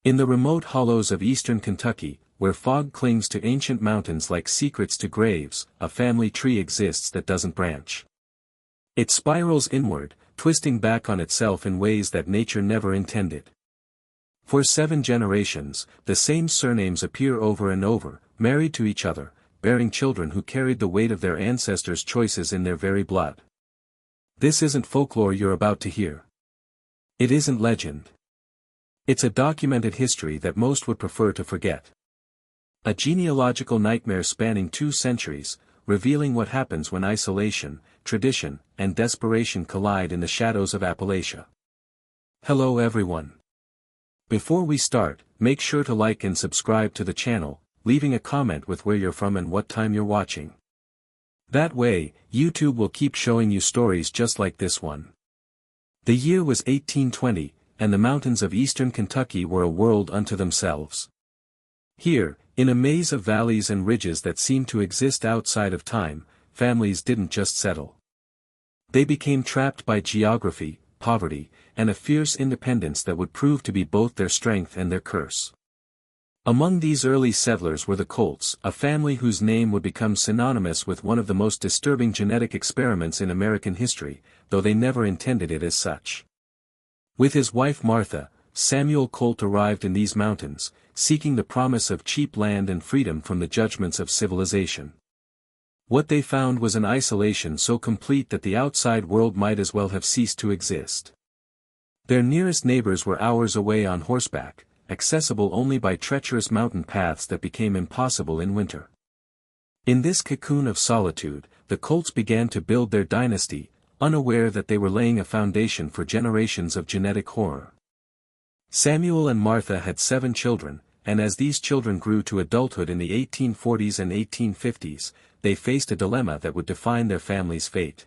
In the remote hollows of eastern Kentucky, where fog clings to ancient mountains like secrets to graves, a family tree exists that doesn't branch. It spirals inward, twisting back on itself in ways that nature never intended. For 7 generations, the same surnames appear over and over, married to each other, bearing children who carried the weight of their ancestors' choices in their very blood. This isn't folklore you're about to hear. It isn't legend. It's a documented history that most would prefer to forget. A genealogical nightmare spanning 2 centuries, revealing what happens when isolation, tradition, and desperation collide in the shadows of Appalachia. Hello everyone. Before we start, make sure to like and subscribe to the channel, leaving a comment with where you're from and what time you're watching. That way, YouTube will keep showing you stories just like this one. The year was 1820, and the mountains of eastern Kentucky were a world unto themselves. Here, in a maze of valleys and ridges that seemed to exist outside of time, families didn't just settle. They became trapped by geography, poverty, and a fierce independence that would prove to be both their strength and their curse. Among these early settlers were the Colts, a family whose name would become synonymous with one of the most disturbing genetic experiments in American history, though they never intended it as such. With his wife Martha, Samuel Colt arrived in these mountains, seeking the promise of cheap land and freedom from the judgments of civilization. What they found was an isolation so complete that the outside world might as well have ceased to exist. Their nearest neighbors were hours away on horseback, accessible only by treacherous mountain paths that became impossible in winter. In this cocoon of solitude, the Colts began to build their dynasty, unaware that they were laying a foundation for generations of genetic horror. Samuel and Martha had 7 children, and as these children grew to adulthood in the 1840s and 1850s, they faced a dilemma that would define their family's fate.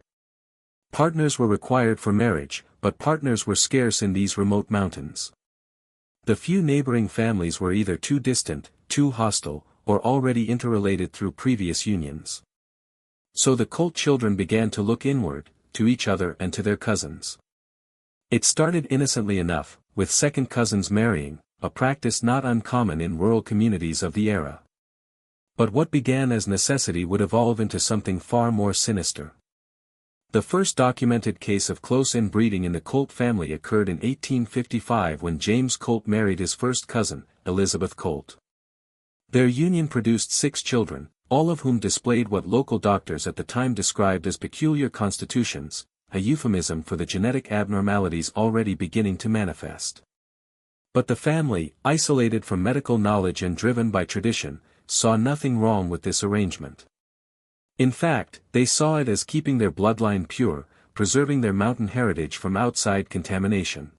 Partners were required for marriage, but partners were scarce in these remote mountains. The few neighboring families were either too distant, too hostile, or already interrelated through previous unions. So the Colt children began to look inward, to each other and to their cousins. It started innocently enough, with second cousins marrying, a practice not uncommon in rural communities of the era. But what began as necessity would evolve into something far more sinister. The first documented case of close inbreeding in the Colt family occurred in 1855 when James Colt married his first cousin, Elizabeth Colt. Their union produced 6 children, all of whom displayed what local doctors at the time described as peculiar constitutions, a euphemism for the genetic abnormalities already beginning to manifest. But the family, isolated from medical knowledge and driven by tradition, saw nothing wrong with this arrangement. In fact, they saw it as keeping their bloodline pure, preserving their mountain heritage from outside contamination.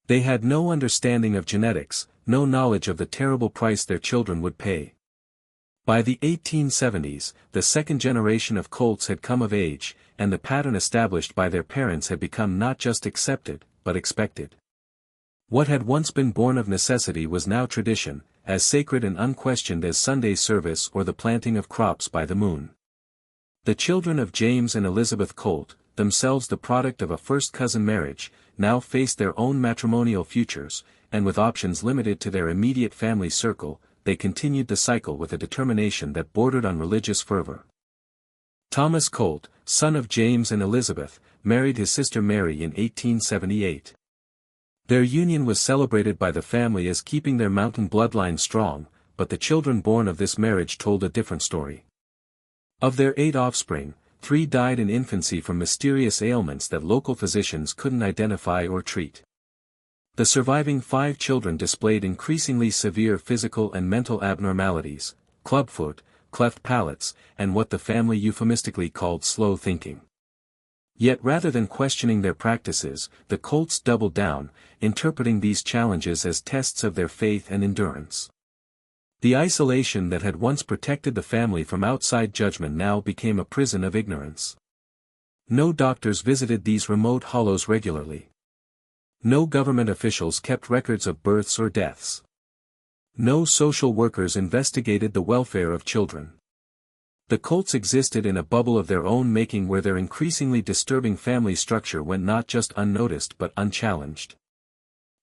They had no understanding of genetics, no knowledge of the terrible price their children would pay. By the 1870s, the second generation of Colts had come of age, and the pattern established by their parents had become not just accepted, but expected. What had once been born of necessity was now tradition, as sacred and unquestioned as Sunday service or the planting of crops by the moon. The children of James and Elizabeth Colt, themselves the product of a first-cousin marriage, now faced their own matrimonial futures, and with options limited to their immediate family circle, they continued the cycle with a determination that bordered on religious fervor. Thomas Colt, son of James and Elizabeth, married his sister Mary in 1878. Their union was celebrated by the family as keeping their mountain bloodline strong, but the children born of this marriage told a different story. Of their 8 offspring, 3 died in infancy from mysterious ailments that local physicians couldn't identify or treat. The surviving 5 children displayed increasingly severe physical and mental abnormalities, clubfoot, cleft palates, and what the family euphemistically called slow thinking. Yet rather than questioning their practices, the Colts doubled down, interpreting these challenges as tests of their faith and endurance. The isolation that had once protected the family from outside judgment now became a prison of ignorance. No doctors visited these remote hollows regularly. No government officials kept records of births or deaths. No social workers investigated the welfare of children. The Colts existed in a bubble of their own making where their increasingly disturbing family structure went not just unnoticed but unchallenged.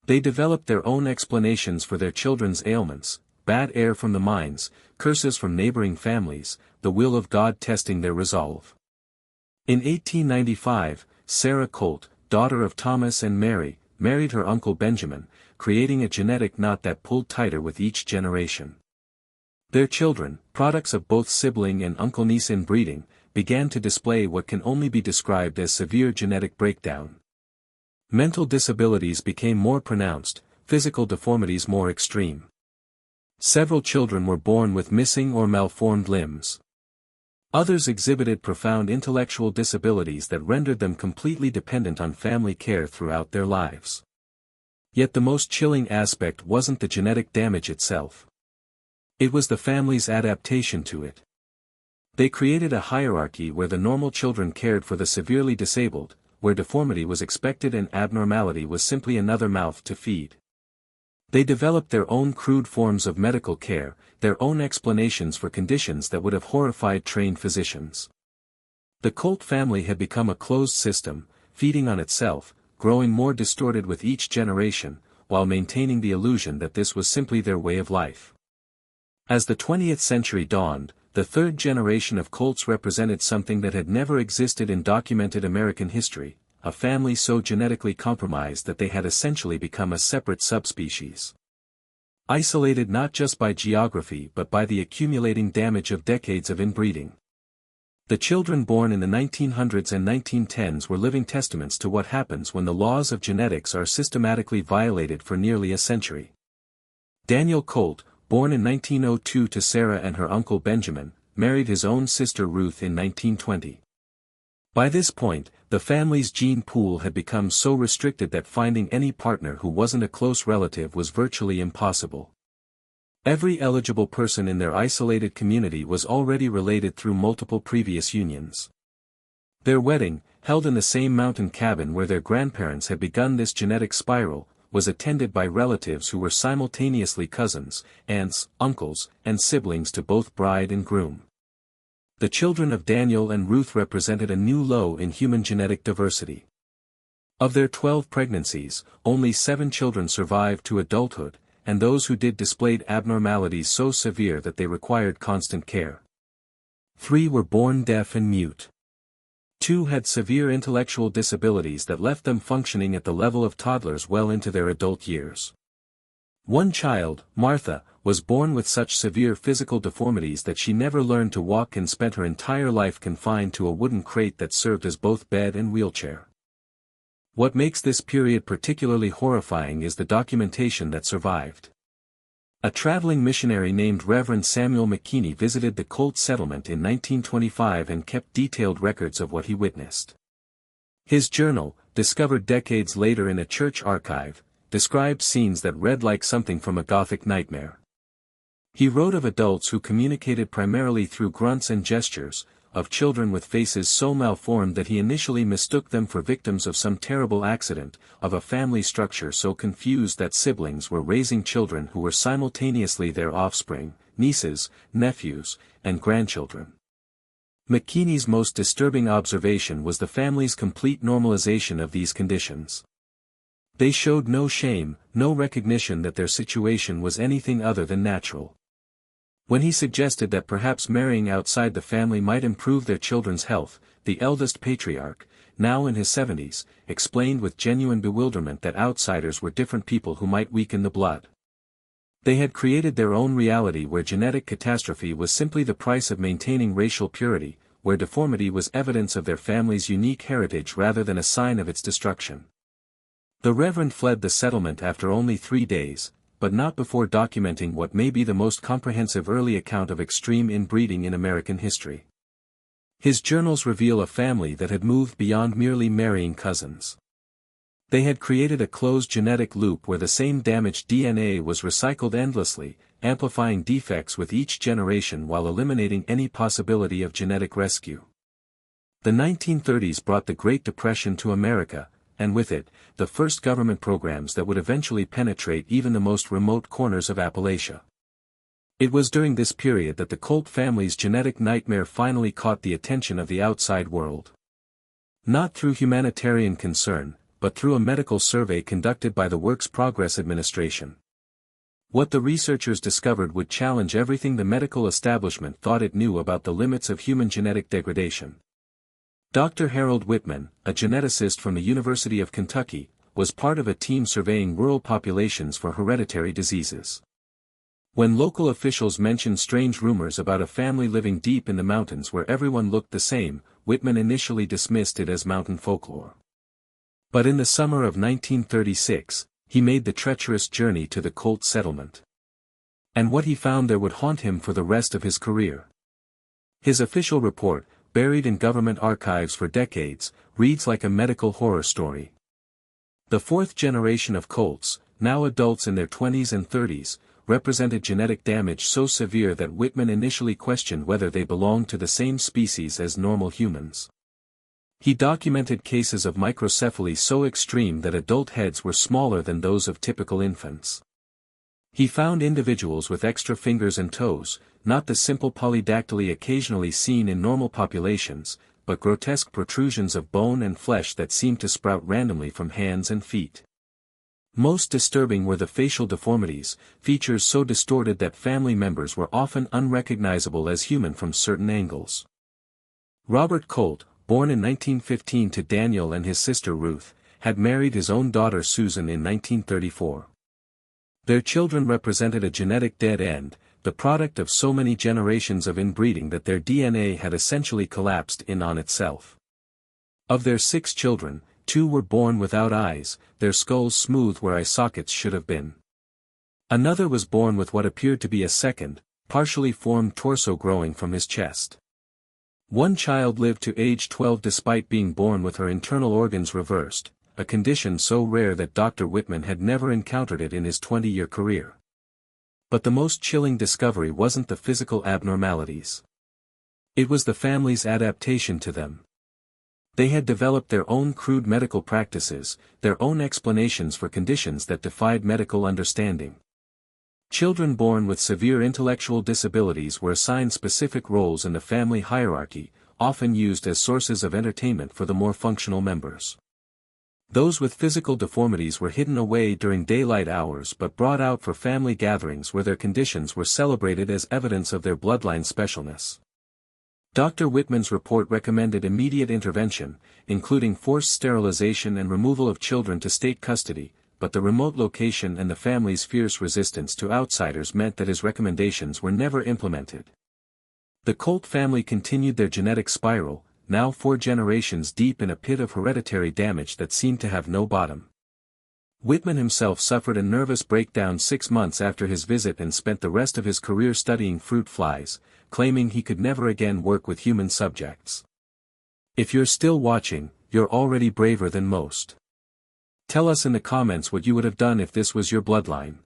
They developed their own explanations for their children's ailments: bad air from the mines, curses from neighboring families, the will of God testing their resolve. In 1895, Sarah Colt, daughter of Thomas and Mary, married her uncle Benjamin, creating a genetic knot that pulled tighter with each generation. Their children, products of both sibling and uncle-niece inbreeding, began to display what can only be described as severe genetic breakdown. Mental disabilities became more pronounced, physical deformities more extreme. Several children were born with missing or malformed limbs. Others exhibited profound intellectual disabilities that rendered them completely dependent on family care throughout their lives. Yet the most chilling aspect wasn't the genetic damage itself. It was the family's adaptation to it. They created a hierarchy where the normal children cared for the severely disabled, where deformity was expected and abnormality was simply another mouth to feed. They developed their own crude forms of medical care, their own explanations for conditions that would have horrified trained physicians. The Colt family had become a closed system, feeding on itself, growing more distorted with each generation, while maintaining the illusion that this was simply their way of life. As the 20th century dawned, the third generation of Colts represented something that had never existed in documented American history, a family so genetically compromised that they had essentially become a separate subspecies. Isolated not just by geography but by the accumulating damage of decades of inbreeding. The children born in the 1900s and 1910s were living testaments to what happens when the laws of genetics are systematically violated for nearly a century. Daniel Colt, born in 1902 to Sarah and her uncle Benjamin, married his own sister Ruth in 1920. By this point, the family's gene pool had become so restricted that finding any partner who wasn't a close relative was virtually impossible. Every eligible person in their isolated community was already related through multiple previous unions. Their wedding, held in the same mountain cabin where their grandparents had begun this genetic spiral, was attended by relatives who were simultaneously cousins, aunts, uncles, and siblings to both bride and groom. The children of Daniel and Ruth represented a new low in human genetic diversity. Of their 12 pregnancies, only 7 children survived to adulthood, and those who did displayed abnormalities so severe that they required constant care. 3 were born deaf and mute. 2 had severe intellectual disabilities that left them functioning at the level of toddlers well into their adult years. 1 child, Martha, was born with such severe physical deformities that she never learned to walk and spent her entire life confined to a wooden crate that served as both bed and wheelchair. What makes this period particularly horrifying is the documentation that survived. A traveling missionary named Reverend Samuel McKinney visited the Colt settlement in 1925 and kept detailed records of what he witnessed. His journal, discovered decades later in a church archive, described scenes that read like something from a Gothic nightmare. He wrote of adults who communicated primarily through grunts and gestures, of children with faces so malformed that he initially mistook them for victims of some terrible accident, of a family structure so confused that siblings were raising children who were simultaneously their offspring, nieces, nephews, and grandchildren. McKinney's most disturbing observation was the family's complete normalization of these conditions. They showed no shame, no recognition that their situation was anything other than natural. When he suggested that perhaps marrying outside the family might improve their children's health, the eldest patriarch, now in his 70s, explained with genuine bewilderment that outsiders were different people who might weaken the blood. They had created their own reality where genetic catastrophe was simply the price of maintaining racial purity, where deformity was evidence of their family's unique heritage rather than a sign of its destruction. The Reverend fled the settlement after only 3 days, but not before documenting what may be the most comprehensive early account of extreme inbreeding in American history. His journals reveal a family that had moved beyond merely marrying cousins. They had created a closed genetic loop where the same damaged DNA was recycled endlessly, amplifying defects with each generation while eliminating any possibility of genetic rescue. The 1930s brought the Great Depression to America, and with it, the first government programs that would eventually penetrate even the most remote corners of Appalachia. It was during this period that the Colt family's genetic nightmare finally caught the attention of the outside world. Not through humanitarian concern, but through a medical survey conducted by the Works Progress Administration. What the researchers discovered would challenge everything the medical establishment thought it knew about the limits of human genetic degradation. Dr. Harold Whitman, a geneticist from the University of Kentucky, was part of a team surveying rural populations for hereditary diseases. When local officials mentioned strange rumors about a family living deep in the mountains where everyone looked the same, Whitman initially dismissed it as mountain folklore. But in the summer of 1936, he made the treacherous journey to the Colt settlement. And what he found there would haunt him for the rest of his career. His official report, buried in government archives for decades, reads like a medical horror story. The fourth generation of Colts, now adults in their 20s and 30s, represented genetic damage so severe that Whitman initially questioned whether they belonged to the same species as normal humans. He documented cases of microcephaly so extreme that adult heads were smaller than those of typical infants. He found individuals with extra fingers and toes, not the simple polydactyly occasionally seen in normal populations, but grotesque protrusions of bone and flesh that seemed to sprout randomly from hands and feet. Most disturbing were the facial deformities, features so distorted that family members were often unrecognizable as human from certain angles. Robert Colt, born in 1915 to Daniel and his sister Ruth, had married his own daughter Susan in 1934. Their children represented a genetic dead end, the product of so many generations of inbreeding that their DNA had essentially collapsed in on itself. Of their 6 children, 2 were born without eyes, their skulls smooth where eye sockets should have been. Another was born with what appeared to be a second, partially formed torso growing from his chest. One child lived to age 12 despite being born with her internal organs reversed, a condition so rare that Dr. Whitman had never encountered it in his 20-year career. But the most chilling discovery wasn't the physical abnormalities. It was the family's adaptation to them. They had developed their own crude medical practices, their own explanations for conditions that defied medical understanding. Children born with severe intellectual disabilities were assigned specific roles in the family hierarchy, often used as sources of entertainment for the more functional members. Those with physical deformities were hidden away during daylight hours but brought out for family gatherings where their conditions were celebrated as evidence of their bloodline specialness. Dr. Whitman's report recommended immediate intervention, including forced sterilization and removal of children to state custody, but the remote location and the family's fierce resistance to outsiders meant that his recommendations were never implemented. The Colt family continued their genetic spiral, now 4 generations deep in a pit of hereditary damage that seemed to have no bottom. Whitman himself suffered a nervous breakdown 6 months after his visit and spent the rest of his career studying fruit flies, claiming he could never again work with human subjects. If you're still watching, you're already braver than most. Tell us in the comments what you would have done if this was your bloodline.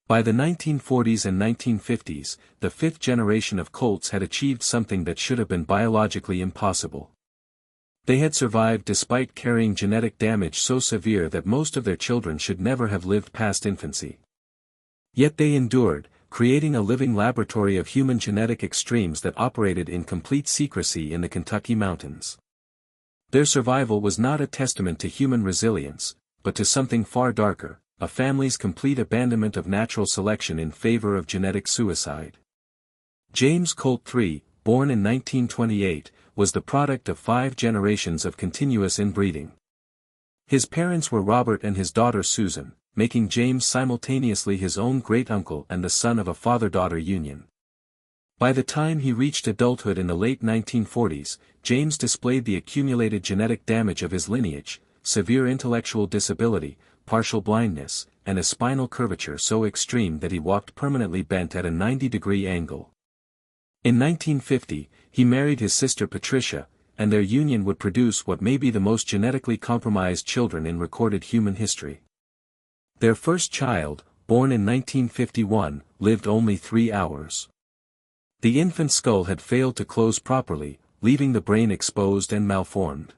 By the 1940s and 1950s, the 5th generation of Colts had achieved something that should have been biologically impossible. They had survived despite carrying genetic damage so severe that most of their children should never have lived past infancy. Yet they endured, creating a living laboratory of human genetic extremes that operated in complete secrecy in the Kentucky mountains. Their survival was not a testament to human resilience, but to something far darker, a family's complete abandonment of natural selection in favor of genetic suicide. James Colt III, born in 1928, was the product of 5 generations of continuous inbreeding. His parents were Robert and his daughter Susan, making James simultaneously his own great-uncle and the son of a father-daughter union. By the time he reached adulthood in the late 1940s, James displayed the accumulated genetic damage of his lineage, severe intellectual disability, partial blindness, and a spinal curvature so extreme that he walked permanently bent at a 90-degree angle. In 1950, he married his sister Patricia, and their union would produce what may be the most genetically compromised children in recorded human history. Their first child, born in 1951, lived only 3 hours. The infant's skull had failed to close properly, leaving the brain exposed and malformed.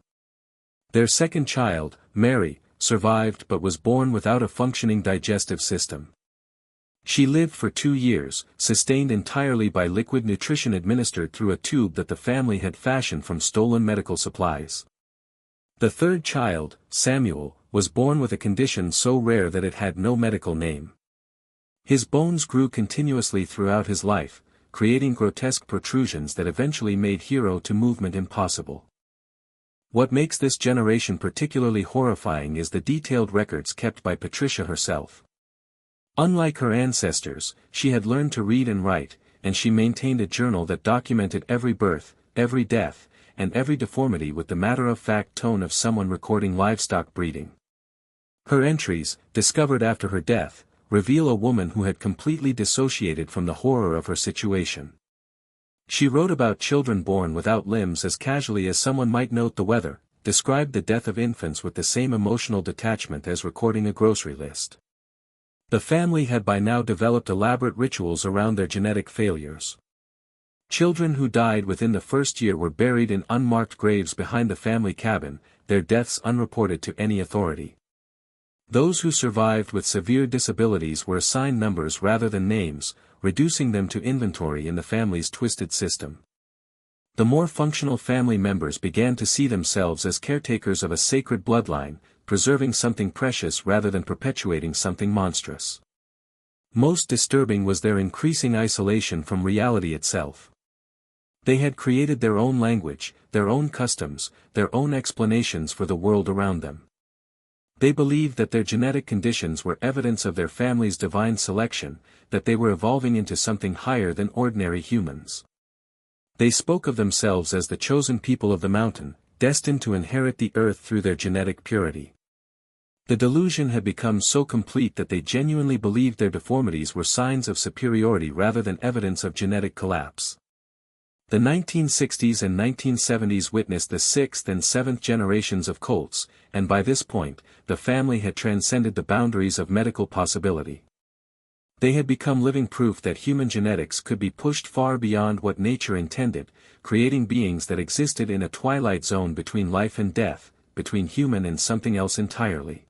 Their second child, Mary, survived but was born without a functioning digestive system. She lived for 2 years, sustained entirely by liquid nutrition administered through a tube that the family had fashioned from stolen medical supplies. The third child, Samuel, was born with a condition so rare that it had no medical name. His bones grew continuously throughout his life, creating grotesque protrusions that eventually made hero-to-movement impossible. What makes this generation particularly horrifying is the detailed records kept by Patricia herself. Unlike her ancestors, she had learned to read and write, and she maintained a journal that documented every birth, every death, and every deformity with the matter-of-fact tone of someone recording livestock breeding. Her entries, discovered after her death, reveal a woman who had completely dissociated from the horror of her situation. She wrote about children born without limbs as casually as someone might note the weather, described the death of infants with the same emotional detachment as recording a grocery list. The family had by now developed elaborate rituals around their genetic failures. Children who died within the first year were buried in unmarked graves behind the family cabin, their deaths unreported to any authority. Those who survived with severe disabilities were assigned numbers rather than names, reducing them to inventory in the family's twisted system. The more functional family members began to see themselves as caretakers of a sacred bloodline, preserving something precious rather than perpetuating something monstrous. Most disturbing was their increasing isolation from reality itself. They had created their own language, their own customs, their own explanations for the world around them. They believed that their genetic conditions were evidence of their family's divine selection, that they were evolving into something higher than ordinary humans. They spoke of themselves as the chosen people of the mountain, destined to inherit the earth through their genetic purity. The delusion had become so complete that they genuinely believed their deformities were signs of superiority rather than evidence of genetic collapse. The 1960s and 1970s witnessed the sixth and seventh generations of colts, and by this point, the family had transcended the boundaries of medical possibility. They had become living proof that human genetics could be pushed far beyond what nature intended, creating beings that existed in a twilight zone between life and death, between human and something else entirely.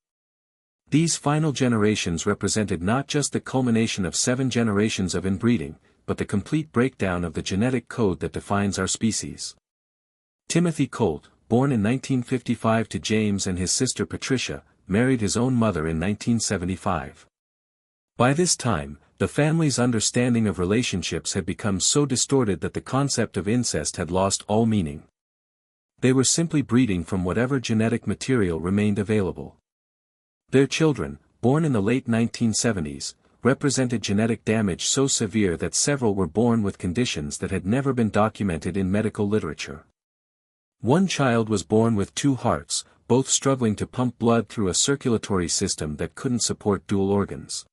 These final generations represented not just the culmination of 7 generations of inbreeding, but the complete breakdown of the genetic code that defines our species. Timothy Colt, born in 1955 to James and his sister Patricia, married his own mother in 1975. By this time, the family's understanding of relationships had become so distorted that the concept of incest had lost all meaning. They were simply breeding from whatever genetic material remained available. Their children, born in the late 1970s, represented genetic damage so severe that several were born with conditions that had never been documented in medical literature. One child was born with 2 hearts, both struggling to pump blood through a circulatory system that couldn't support dual organs.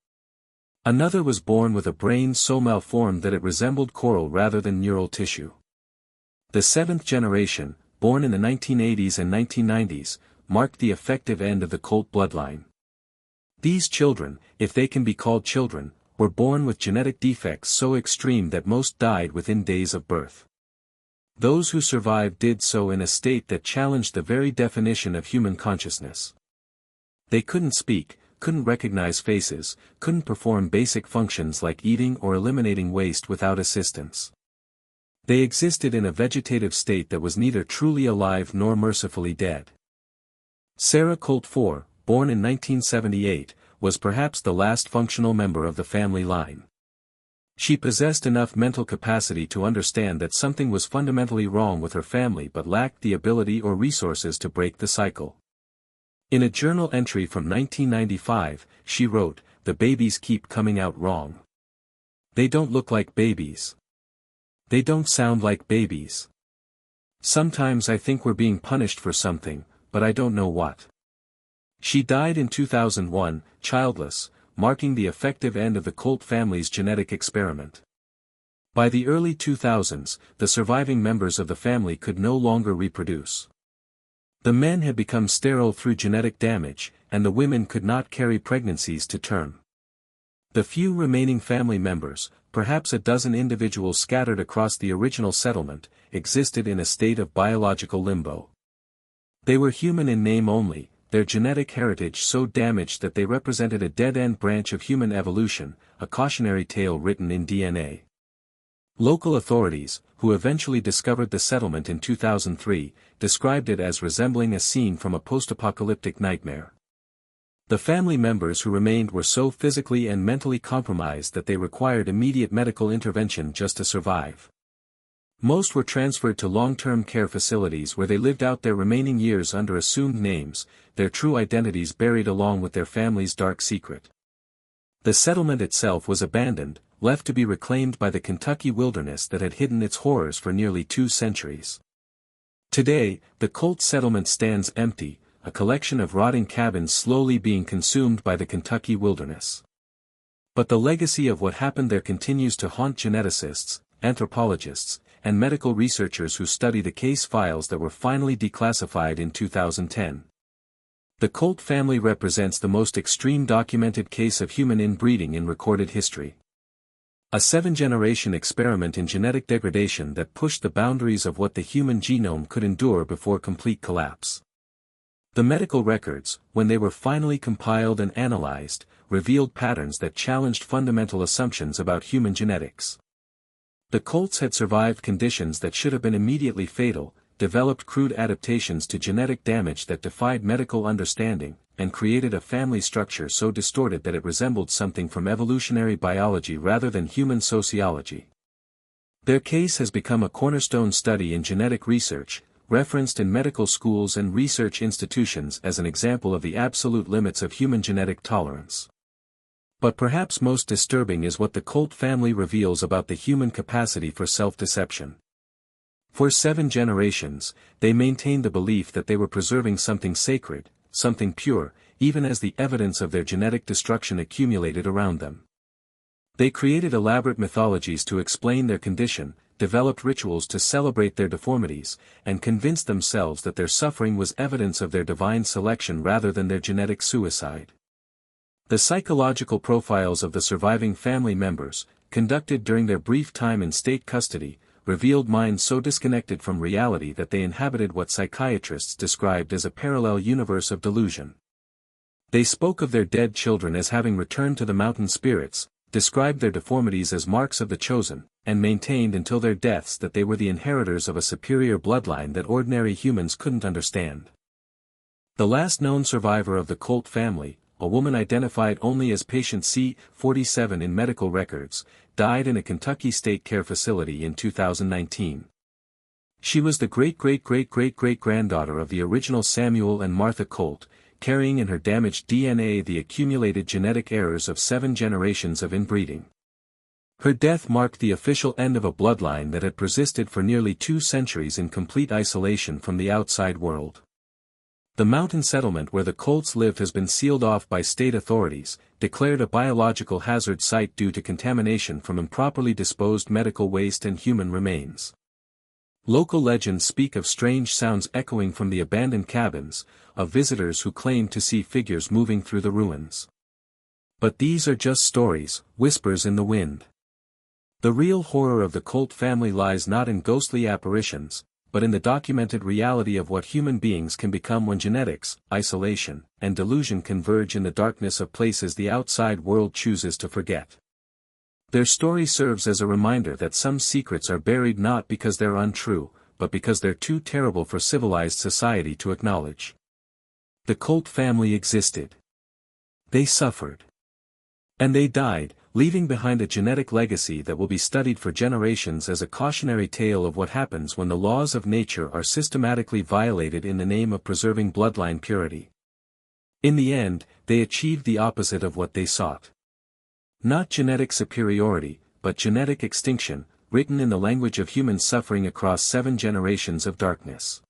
Another was born with a brain so malformed that it resembled coral rather than neural tissue. The 7th generation, born in the 1980s and 1990s, marked the effective end of the Colt bloodline. These children, if they can be called children, were born with genetic defects so extreme that most died within days of birth. Those who survived did so in a state that challenged the very definition of human consciousness. They couldn't speak, couldn't recognize faces, couldn't perform basic functions like eating or eliminating waste without assistance. They existed in a vegetative state that was neither truly alive nor mercifully dead. Sarah Colt IV, born in 1978, was perhaps the last functional member of the family line. She possessed enough mental capacity to understand that something was fundamentally wrong with her family but lacked the ability or resources to break the cycle. In a journal entry from 1995, she wrote, "The babies keep coming out wrong. They don't look like babies. They don't sound like babies. Sometimes I think we're being punished for something, but I don't know what." She died in 2001, childless, marking the effective end of the Colt family's genetic experiment. By the early 2000s, the surviving members of the family could no longer reproduce. The men had become sterile through genetic damage, and the women could not carry pregnancies to term. The few remaining family members, perhaps a dozen individuals scattered across the original settlement, existed in a state of biological limbo. They were human in name only, their genetic heritage so damaged that they represented a dead-end branch of human evolution, a cautionary tale written in DNA. Local authorities, who eventually discovered the settlement in 2003, described it as resembling a scene from a post-apocalyptic nightmare. The family members who remained were so physically and mentally compromised that they required immediate medical intervention just to survive. Most were transferred to long-term care facilities where they lived out their remaining years under assumed names, their true identities buried along with their family's dark secret. The settlement itself was abandoned, left to be reclaimed by the Kentucky wilderness that had hidden its horrors for nearly 2 centuries. Today, the Colt settlement stands empty, a collection of rotting cabins slowly being consumed by the Kentucky wilderness. But the legacy of what happened there continues to haunt geneticists, anthropologists, and medical researchers who study the case files that were finally declassified in 2010. The Colt family represents the most extreme documented case of human inbreeding in recorded history. A 7-generation experiment in genetic degradation that pushed the boundaries of what the human genome could endure before complete collapse. The medical records, when they were finally compiled and analyzed, revealed patterns that challenged fundamental assumptions about human genetics. The Colts had survived conditions that should have been immediately fatal, developed crude adaptations to genetic damage that defied medical understanding, and created a family structure so distorted that it resembled something from evolutionary biology rather than human sociology. Their case has become a cornerstone study in genetic research, referenced in medical schools and research institutions as an example of the absolute limits of human genetic tolerance. But perhaps most disturbing is what the Colt family reveals about the human capacity for self-deception. For 7 generations, they maintained the belief that they were preserving something sacred, something pure, even as the evidence of their genetic destruction accumulated around them. They created elaborate mythologies to explain their condition, developed rituals to celebrate their deformities, and convinced themselves that their suffering was evidence of their divine selection rather than their genetic suicide. The psychological profiles of the surviving family members, conducted during their brief time in state custody, revealed minds so disconnected from reality that they inhabited what psychiatrists described as a parallel universe of delusion. They spoke of their dead children as having returned to the mountain spirits, described their deformities as marks of the chosen, and maintained until their deaths that they were the inheritors of a superior bloodline that ordinary humans couldn't understand. The last known survivor of the Colt family, a woman identified only as patient C-47 in medical records, died in a Kentucky state care facility in 2019. She was the great-great-great-great-great-granddaughter of the original Samuel and Martha Colt, carrying in her damaged DNA the accumulated genetic errors of 7 generations of inbreeding. Her death marked the official end of a bloodline that had persisted for nearly 2 centuries in complete isolation from the outside world. The mountain settlement where the Colts lived has been sealed off by state authorities, declared a biological hazard site due to contamination from improperly disposed medical waste and human remains. Local legends speak of strange sounds echoing from the abandoned cabins, of visitors who claim to see figures moving through the ruins. But these are just stories, whispers in the wind. The real horror of the Colt family lies not in ghostly apparitions, but in the documented reality of what human beings can become when genetics, isolation, and delusion converge in the darkness of places the outside world chooses to forget. Their story serves as a reminder that some secrets are buried not because they're untrue, but because they're too terrible for civilized society to acknowledge. The Colt family existed. They suffered. And they died, leaving behind a genetic legacy that will be studied for generations as a cautionary tale of what happens when the laws of nature are systematically violated in the name of preserving bloodline purity. In the end, they achieved the opposite of what they sought. Not genetic superiority, but genetic extinction, written in the language of human suffering across 7 generations of darkness.